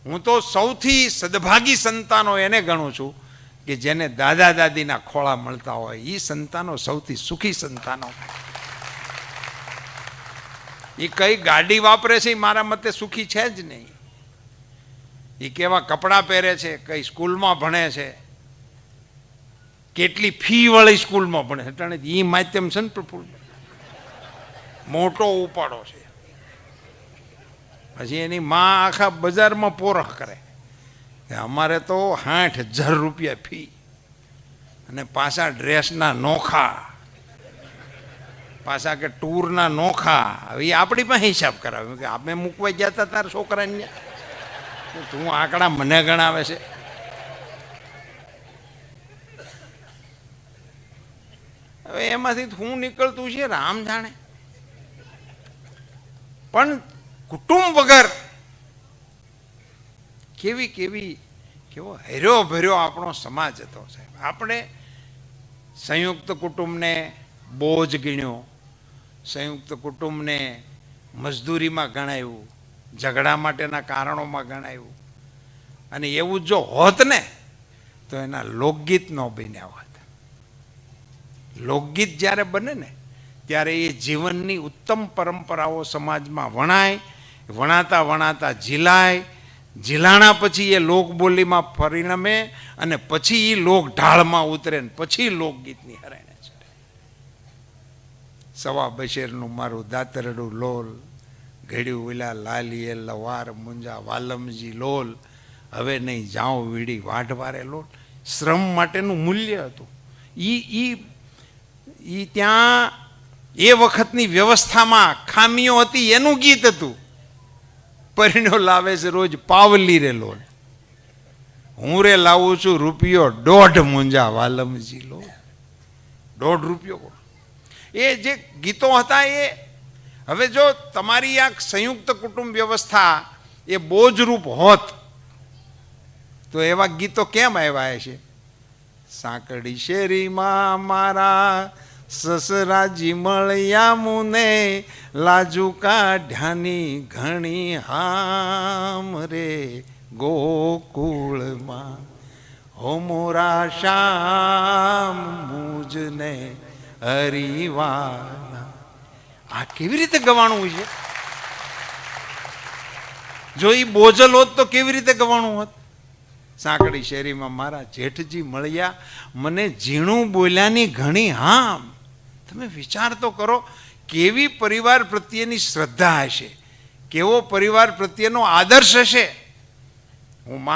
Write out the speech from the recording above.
હું તો સૌથી સદભાગી સંતાનો એને ગણું છું કે જેને દાદા દાદીના ખોળા મળતા હોય. એ સંતાનો સૌથી સુખી સંતાનો. એ કઈ ગાડી વાપરે છે એ મારા મતે સુખી છે જ નહીં. એ કેવા કપડાં પહેરે છે, કઈ સ્કૂલમાં ભણે છે, કેટલી ફી વાળી સ્કૂલમાં ભણે છે, એ માધ્યમ છે ને પ્રફુલ્લ મોટો ઉપાડો છે. પછી એની માં આખા બજારમાં પોરખ કરે કે અમારે તો 60,000 રૂપિયા ફી અને પાછા ડ્રેસના નોખા, પાછા કે ટૂરના નોખા. હવે એ આપણી પાસે હિસાબ કરાવે કે આપણે મૂકવા ગયા હતા તારા છોકરાને, તું આંકડા મને ગણાવે છે. હવે એમાંથી શું નીકળતું છે રામ જાણે. પણ કુટુંબ વગર કેવો હર્યો ભર્યો આપણો સમાજ હતો સાહેબ. આપણે સંયુક્ત કુટુંબને બોજ ગણ્યો, સંયુક્ત કુટુંબને મજદૂરીમાં ગણાવ્યું, ઝઘડા માટેના કારણોમાં ગણાવ્યું. અને એવું જો હોત ને તો એના લોકગીત ન બન્યા હોત. લોકગીત જ્યારે બને ને ત્યારે એ જીવનની ઉત્તમ પરંપરાઓ સમાજમાં વણાય, વણાતા વણાતા ઝીલાય, ઝીલાણા પછી એ લોકબોલીમાં પરિણમે અને પછી એ લોક ઢાળમાં ઉતરે ને પછી લોકગીતની હરાયણે ચડે. સવા બશેરનું મારું દાતરડું લોલ, ઘડ્યું વિલા લાલીએ લવાર મુંજા વાલમજી લોલ, હવે નહીં જાઉં વીડી વાઢવારે લોલ. શ્રમ માટેનું મૂલ્ય હતું. ઈ ત્યાં એ વખતની વ્યવસ્થામાં ખામીઓ હતી એનું ગીત હતું. પરિણ્યો લાવે છે રોજ પાવલી રે લોલ, હું રે લાવું છું રૂપિયો 1.5 મુંજા વાલમજી લોલ. 1.5 રૂપિયો. એ જે ગીતો હતા એ હવે જો તમારી આ સંયુક્ત કુટુંબ વ્યવસ્થા એ બોજરૂપ હોત તો એવા ગીતો કેમ આવ્યા છે? સાંકડી શેરીમાં મારા સસરાજી મળ્યા મુને, લાજુ કાઢ્યાની ઘણી હામ રે ગોકુળમાં, હો મોરા શ્યામ મુજને હરિવાના. આ કેવી રીતે ગવાણું છે? જો એ બોજલ હોત તો કેવી રીતે ગવાણું હોત? સાંકડી શેરીમાં મારા જેઠજી મળ્યા મને, ઝીણું બોલ્યાની ઘણી હામ. તમે વિચાર તો કરો કેવી પરિવાર પ્રત્યેની શ્રદ્ધા હશે, કેવો પરિવાર પ્રત્યેનો આદર્શ હશે. હું